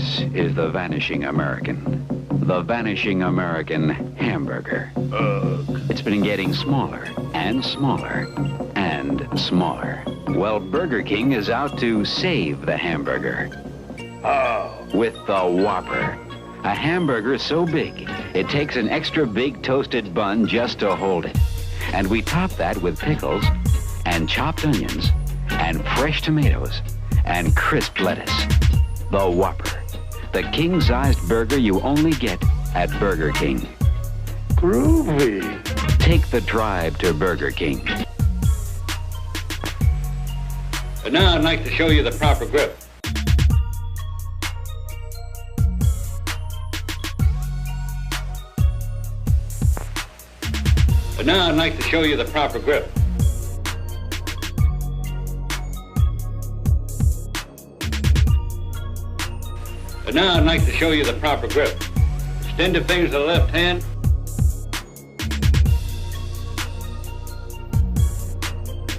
This is the Vanishing American. The Vanishing American hamburger. It's been getting smaller and smaller and smaller. Well, Burger King is out to save the hamburger. With the Whopper. A hamburger so big, it takes an extra big toasted bun just to hold it. And we top that with pickles and chopped onions and fresh tomatoes and crisp lettuce. The Whopper. The king-sized burger you only get at Burger King. Groovy. Take the tribe to Burger King. But now I'd like to show you the proper grip. But now I'd like to show you the proper grip. But now I'd like to show you the proper grip. Extend the fingers of the left hand.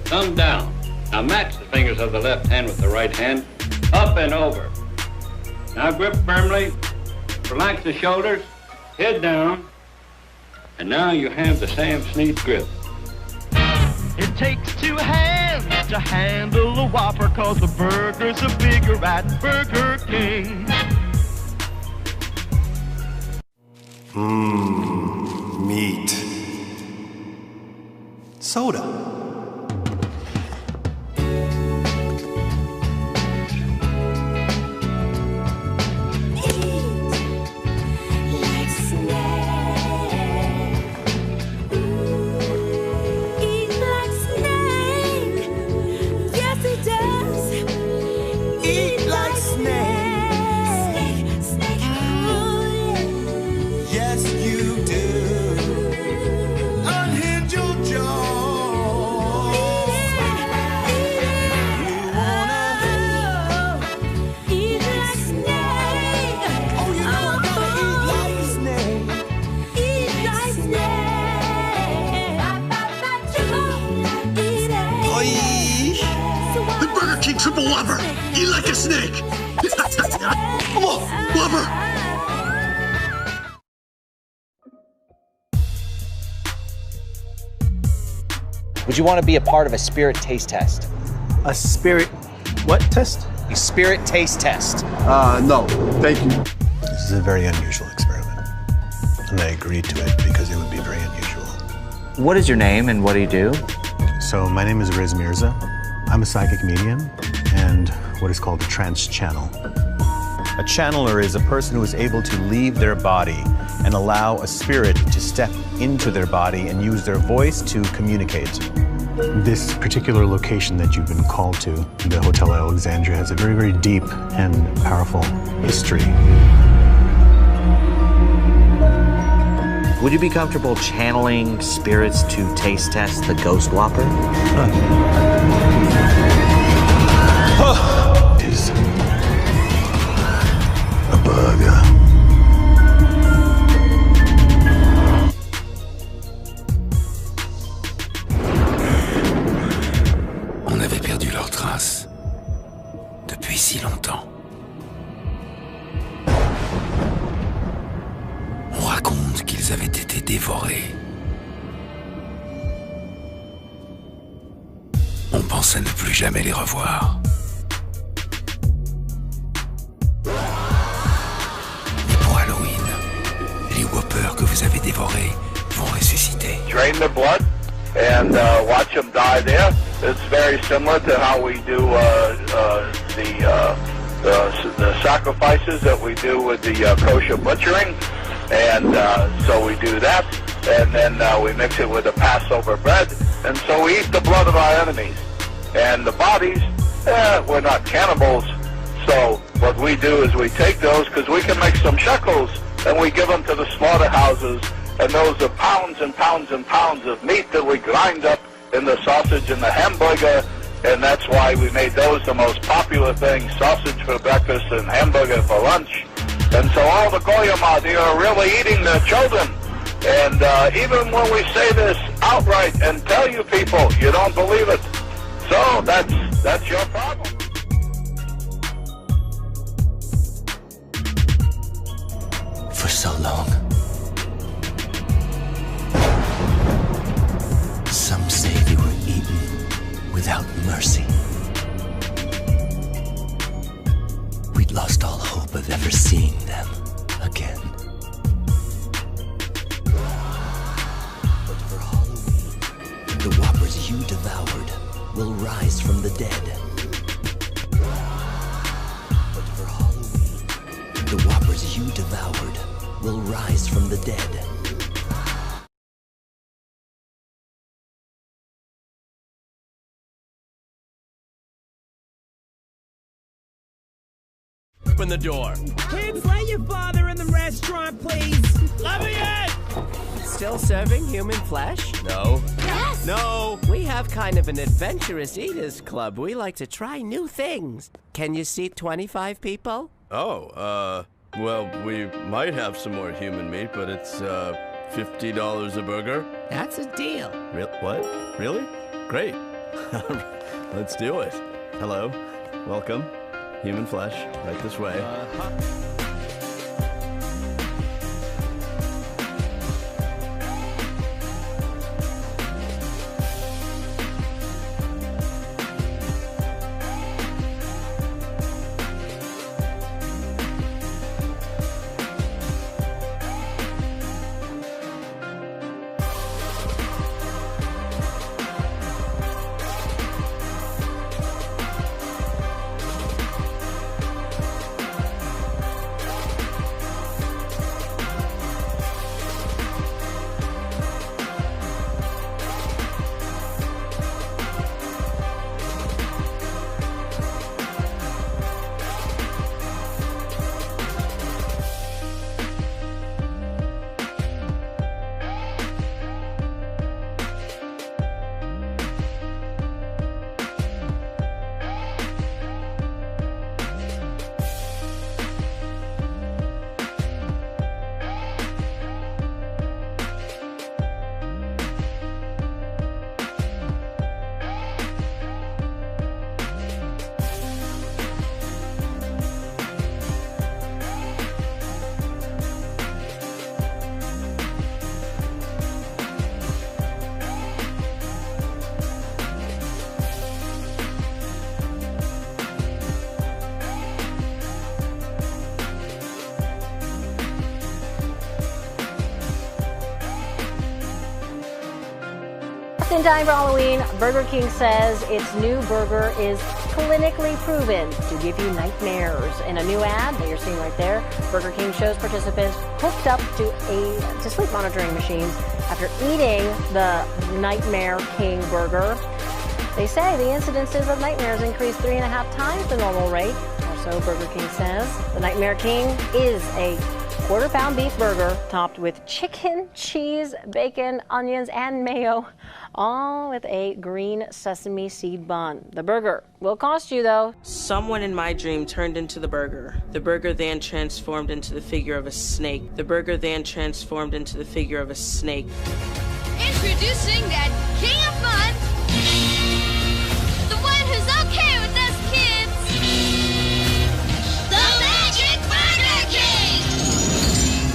Thumb down. Now match the fingers of the left hand with the right hand. Up and over. Now grip firmly. Relax the shoulders. Head down. And now you have the Sam Snead grip. It takes two hands to handle a Whopper, 'cause the burgers are bigger at Burger King. Meat. Soda. Triple Whopper! Eat like a snake! Come on, Whopper! Would you want to be a part of a spirit taste test? A spirit what test? A spirit taste test. No, thank you. This is a very unusual experiment, and I agreed to it because it would be very unusual. What is your name and what do you do? So my name is Riz Mirza. I'm a psychic medium and what is called a trance channel. A channeler is a person who is able to leave their body and allow a spirit to step into their body and use their voice to communicate. This particular location that you've been called to, the Hotel Alexandria, has a very, very deep and powerful history. Would you be comfortable channeling spirits to taste test the Ghost Whopper? Is a burger. On avait perdu leurs traces depuis si longtemps. On raconte qu'ils avaient été dévorés. On pensait ne plus jamais les revoir. Mais pour Halloween, les Whoppers que vous avez dévorés vont ressusciter. Drain the blood and watch them die there. It's very similar to how we do the sacrifices that we do with the kosher butchering. And so we do that, and then we mix it with the Passover bread, and so we eat the blood of our enemies. And the bodies, we're not cannibals, so what we do is we take those, because we can make some shekels, and we give them to the slaughterhouses, and those are pounds and pounds and pounds of meat that we grind up in the sausage and the hamburger, and that's why we made those the most popular thing, sausage for breakfast and hamburger for lunch. And so all the Goyim out there are really eating their children. And even when we say this outright and tell you people, you don't believe it. So that's your problem. so long. Some say they were eaten without mercy. We'd lost all hope of ever seeing them again. But for Halloween, the Whoppers you devoured will rise from the dead. But for Halloween, the Whoppers you devoured will rise from the dead. Open the door. Kids, let your father in the restaurant, please. Let me in! Still serving human flesh? No. Yes! No! We have kind of an adventurous eaters club. We like to try new things. Can you seat 25 people? Oh, well, we might have some more human meat, but it's, $50 a burger. That's a deal. What? Really? Great. Let's do it. Hello. Welcome. Human flesh. Right this way. In time for Halloween, Burger King says its new burger is clinically proven to give you nightmares. In a new ad that you're seeing right there, Burger King shows participants hooked up to sleep monitoring machines after eating the Nightmare King burger. They say the incidences of nightmares increased 3.5 times the normal rate, or so Burger King says. The Nightmare King is a quarter-pound beef burger topped with chicken, cheese, bacon, onions, and mayo, all with a green sesame seed bun. The burger will cost you, though. Someone in my dream turned into the burger. The burger then transformed into the figure of a snake. The burger then transformed into the figure of a snake. Introducing that king of fun, the one who's okay with us kids, the Magic Burger King!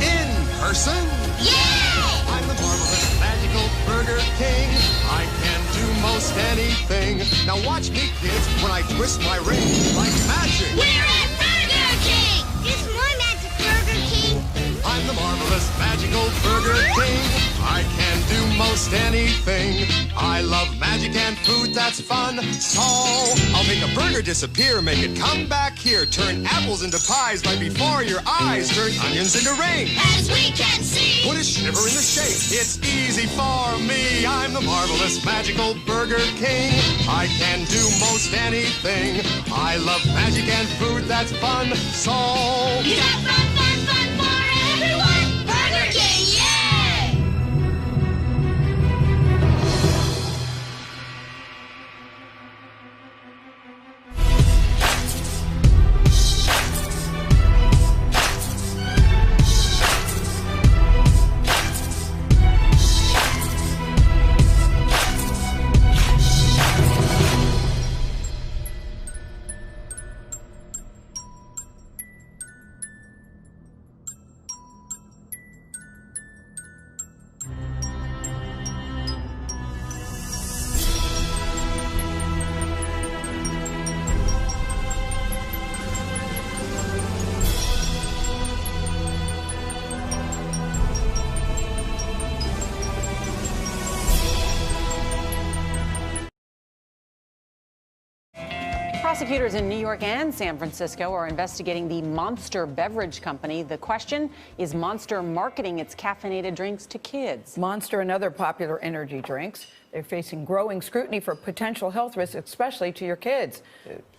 In person? Yeah! I'm the marvelous magical Burger King. I can do most anything. Now watch me, kids, when I twist my ring like magic. We're at Burger King! Is my Magic Burger King? I'm the marvelous magical Burger King. I can do most anything. I love magic and food that's fun. So I'll make a burger disappear, make it come back here. Turn apples into pies right before your eyes. Turn onions into rings. As we can see. Put a shiver in the shake. It's easy for me. I'm the marvelous magical Burger King. I can do most anything. I love magic and food that's fun. So You got fun, fun, fun for everyone. Burger King, yeah! Prosecutors in New York and San Francisco are investigating the Monster beverage company. The question, is Monster marketing its caffeinated drinks to kids? Monster and other popular energy drinks, they're facing growing scrutiny for potential health risks, especially to your kids.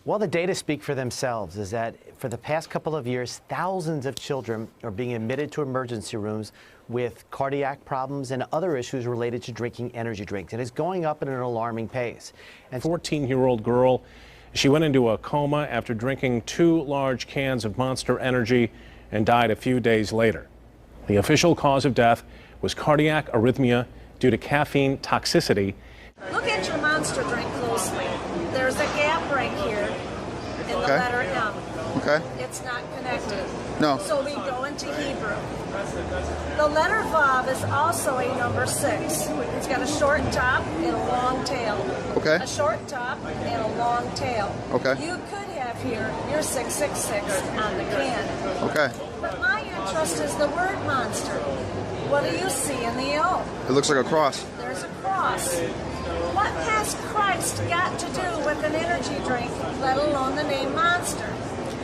Well, the data speak for themselves, is that for the past couple of years, thousands of children are being admitted to emergency rooms with cardiac problems and other issues related to drinking energy drinks. And it's going up at an alarming pace. And 14-year-old girl, she went into a coma after drinking 2 large cans of Monster Energy and died a few days later. The official cause of death was cardiac arrhythmia due to caffeine toxicity. Look at your Monster drink closely. There's a gap right here in the letter M. Okay. It's not connected. No. So we go into Hebrew. The letter Vav is also a number 6. It's got a short top and a long tail. Okay. A short top and a long tail. Okay. You could have here your 666 on the can. Okay. But my interest is the word monster. What do you see in the O? It looks like a cross. There's a cross. What has Christ got to do with an energy drink, let alone the name Monster?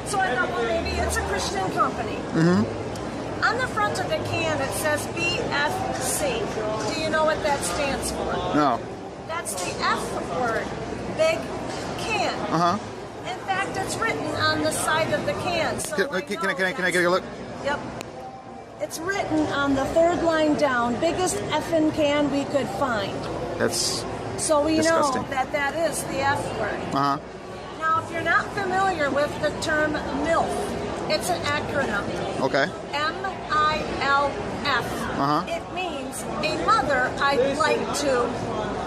So I thought, well, maybe it's a Christian company. Mm-hmm. On the front of the can, it says BFC. Do you know what that stands for? No. That's the F word, big can. Uh-huh. In fact, it's written on the side of the can. So can I get a look? Yep. It's written on the 3rd line down, biggest effing can we could find. That's So we disgusting. know that that is the F word. Uh-huh. Now, if you're not familiar with the term MILF, it's an acronym. Okay. MILF. Uh-huh. It means a mother I'd like to.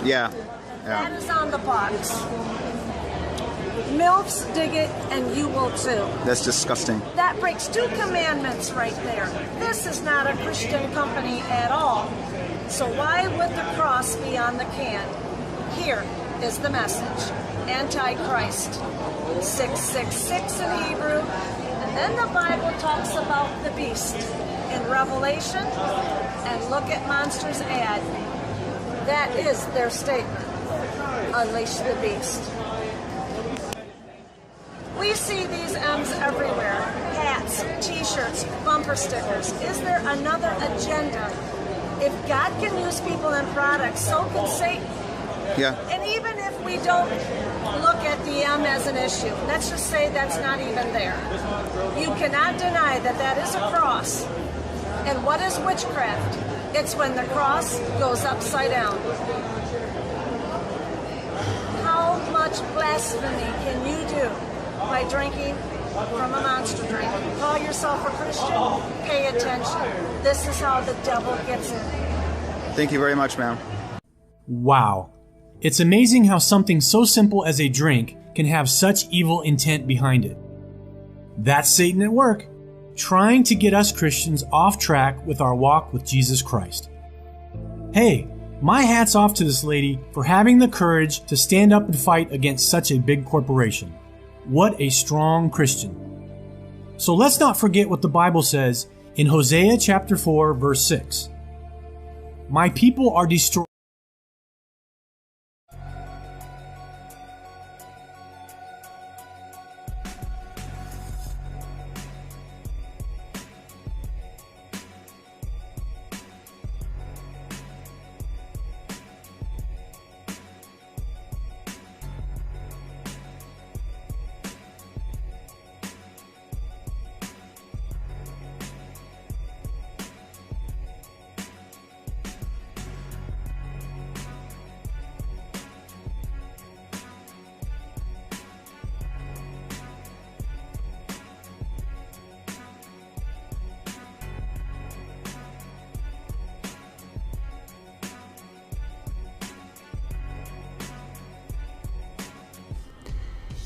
Yeah. That is on the box. MILFs dig it, and you will too. That's disgusting. That breaks 2 commandments right there. This is not a Christian company at all. So why would the cross be on the can? Here is the message. Antichrist. 666 in Hebrew. And then the Bible talks about the beast in Revelation. And look at Monster's ad. That is their statement. Unleash the beast. We see these M's everywhere. Hats, t-shirts, bumper stickers. Is there another agenda? If God can use people and products, so can Satan. Yeah. And even if we don't look at the M as an issue, let's just say that's not even there. You cannot deny that that is a cross. And what is witchcraft? It's when the cross goes upside down. How much blasphemy can you do by drinking from a Monster drink? Call yourself a Christian? Pay attention. This is how the devil gets in. Thank you very much, ma'am. Wow. It's amazing how something so simple as a drink can have such evil intent behind it. That's Satan at work, trying to get us Christians off track with our walk with Jesus Christ. Hey, my hat's off to this lady for having the courage to stand up and fight against such a big corporation. What a strong Christian. So let's not forget what the Bible says in Hosea chapter 4, verse 6. My people are destroyed.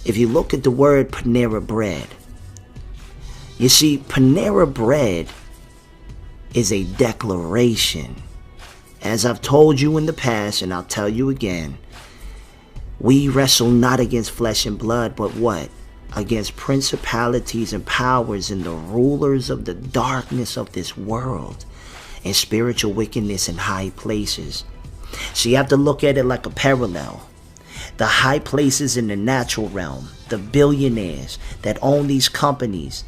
If you look at the word Panera Bread, you see Panera Bread is a declaration. As I've told you in the past, and I'll tell you again, we wrestle not against flesh and blood, but what? Against principalities and powers and the rulers of the darkness of this world and spiritual wickedness in high places. So you have to look at it like a parallel. The high places in the natural realm, the billionaires that own these companies,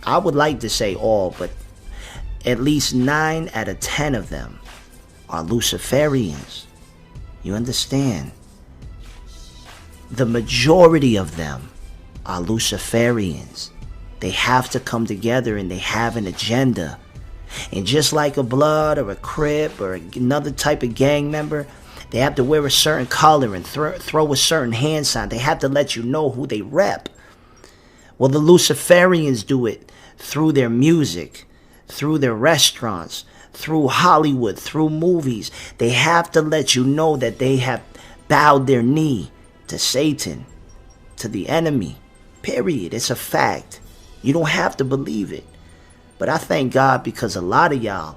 I would like to say all, but at least 9 out of 10 of them are Luciferians. You understand? The majority of them are Luciferians. They have to come together and they have an agenda. And just like a Blood or a Crip or another type of gang member, they have to wear a certain color and throw a certain hand sign. They have to let you know who they rep. Well, the Luciferians do it through their music, through their restaurants, through Hollywood, through movies. They have to let you know that they have bowed their knee to Satan, to the enemy. Period. It's a fact. You don't have to believe it. But I thank God because a lot of y'all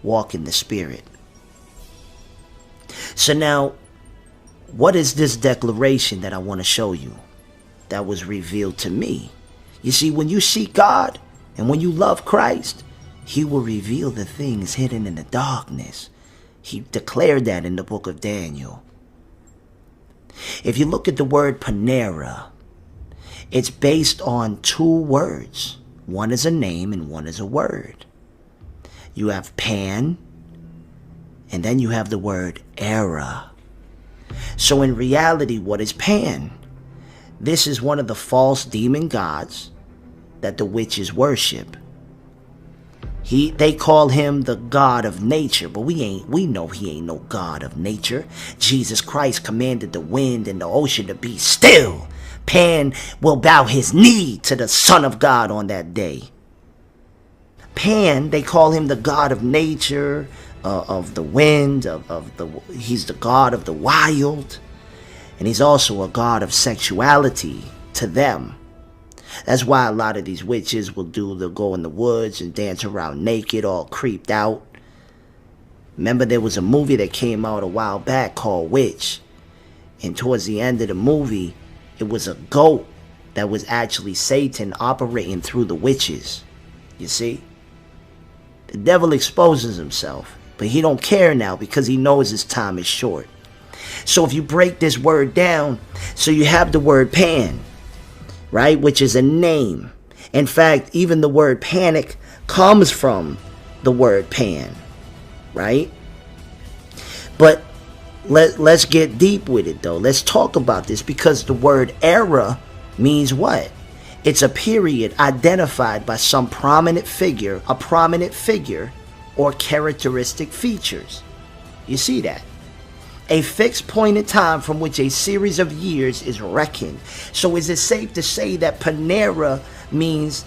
walk in the Spirit. So now, what is this declaration that I want to show you that was revealed to me? You see, when you seek God and when you love Christ, He will reveal the things hidden in the darkness. He declared that in the book of Daniel. If you look at the word Panera, it's based on 2 words. One is a name and one is a word. You have Pan, and then you have the word era. So in reality, what is Pan? This is one of the false demon gods that the witches worship. They call him the God of nature, but we know he ain't no God of nature. Jesus Christ commanded the wind and the ocean to be still. Pan will bow his knee to the Son of God on that day. Pan, they call him the God of nature, of the wind, he's the God of the wild, and he's also a God of sexuality to them. That's why a lot of these witches they'll go in the woods and dance around naked, all creeped out. Remember, there was a movie that came out a while back called Witch, and towards the end of the movie, it was a goat that was actually Satan operating through the witches. You see? The devil exposes himself, but he don't care now because he knows his time is short. So if you break this word down, so you have the word Pan, right, which is a name. In fact, even the word panic comes from the word Pan, right? But let's get deep with it, though. Let's talk about this, because the word era means what? It's a period identified by some prominent figure, or characteristic features. You see that? A fixed point in time from which a series of years is reckoned. So is it safe to say that Panera means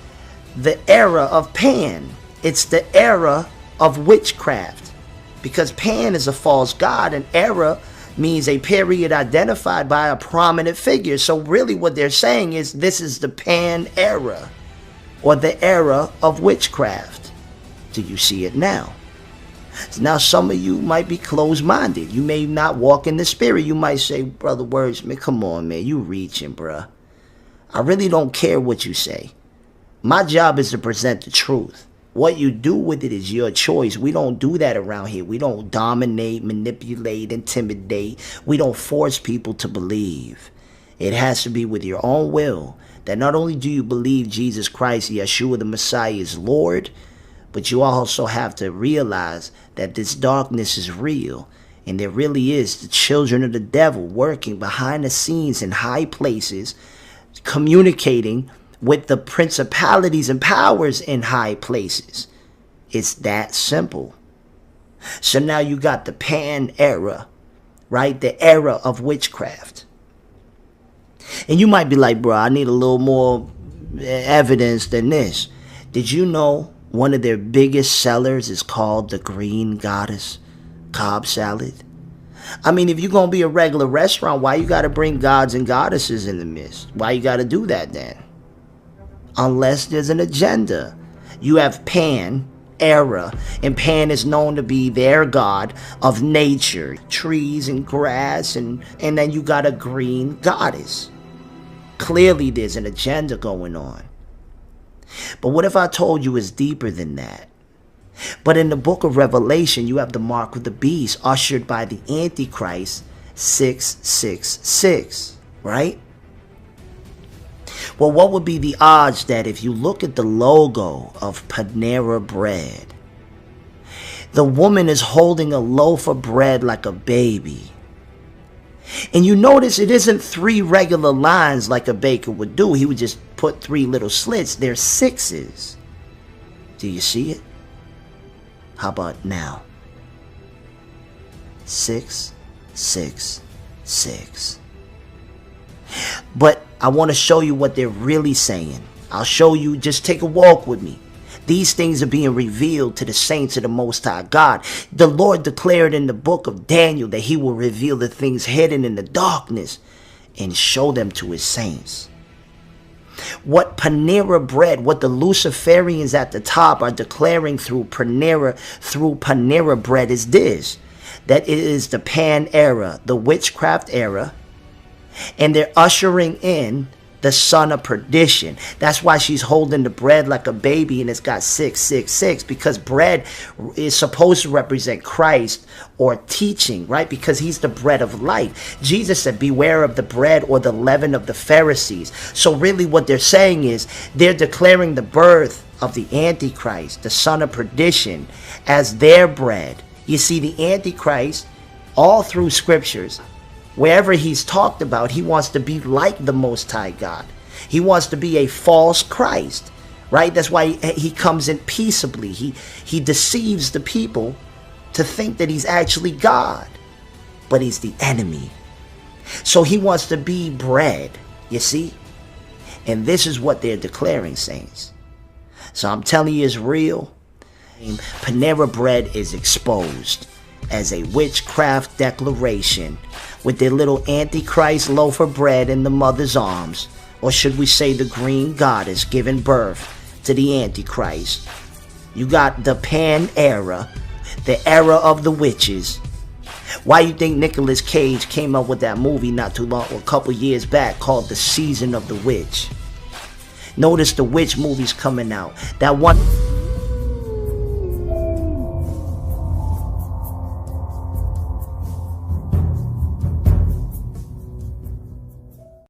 the era of Pan? It's the era of witchcraft. Because Pan is a false god, and era means a period identified by a prominent figure. So really what they're saying is this is the Pan era, or the era of witchcraft. Do you see it now? Now some of you might be closed-minded. You may not walk in the Spirit. You might say, Brother Words, man, come on, man, you reaching, bruh. I really don't care what you say. My job is to present the truth. What you do with it is your choice. We don't do that around here. We don't dominate, manipulate, intimidate. We don't force people to believe. It has to be with your own will. That not only do you believe Jesus Christ, Yeshua the Messiah, is Lord, but you also have to realize that this darkness is real. And there really is the children of the devil working behind the scenes in high places, communicating with the principalities and powers in high places. It's that simple. So now you got the Pan era, right? The era of witchcraft. And you might be like, bro, I need a little more evidence than this. Did you know one of their biggest sellers is called the Green Goddess Cobb Salad? I mean, if you're going to be a regular restaurant, why you got to bring gods and goddesses in the midst? Why you got to do that then? Unless there's an agenda. You have Pan era, and Pan is known to be their god of nature, trees and grass, and then you got a green goddess. Clearly there's an agenda going on. But what if I told you it's deeper than that? But in the book of Revelation, you have the mark of the beast ushered by the Antichrist 666, right? Well, what would be the odds that if you look at the logo of Panera Bread, the woman is holding a loaf of bread like a baby? And you notice it isn't 3 regular lines like a baker would do. He would just put 3 little slits. They're 6s. Do you see it? How about now? 6, 6, 6. But I want to show you what they're really saying. I'll show you. Just take a walk with me. These things are being revealed to the saints of the Most High God. The Lord declared in the book of Daniel that he will reveal the things hidden in the darkness and show them to his saints. What Panera Bread, what the Luciferians at the top are declaring through Panera Bread is this: that it is the Pan era, the witchcraft era, and they're ushering in the son of perdition. That's why she's holding the bread like a baby, and it's got 666, because bread is supposed to represent Christ or teaching, right? Because he's the bread of life. Jesus said, beware of the bread or the leaven of the Pharisees. So really what they're saying is they're declaring the birth of the Antichrist, the son of perdition, as their bread. You see, the Antichrist, all through scriptures, wherever he's talked about, he wants to be like the Most High God. He wants to be a false Christ, right? That's why he comes in peaceably. He deceives the people to think that he's actually God, but he's the enemy. So he wants to be bread, you see? And this is what they're declaring, saints. So I'm telling you, it's real. Panera Bread is exposed as a witchcraft declaration with their little Antichrist loaf of bread in the mother's arms, or should we say the green goddess giving birth to the Antichrist. You got the Pan era, the era of the witches. Why you think Nicolas Cage came up with that movie not too long, a couple years back, called The Season of the Witch? Notice the witch movies coming out. That one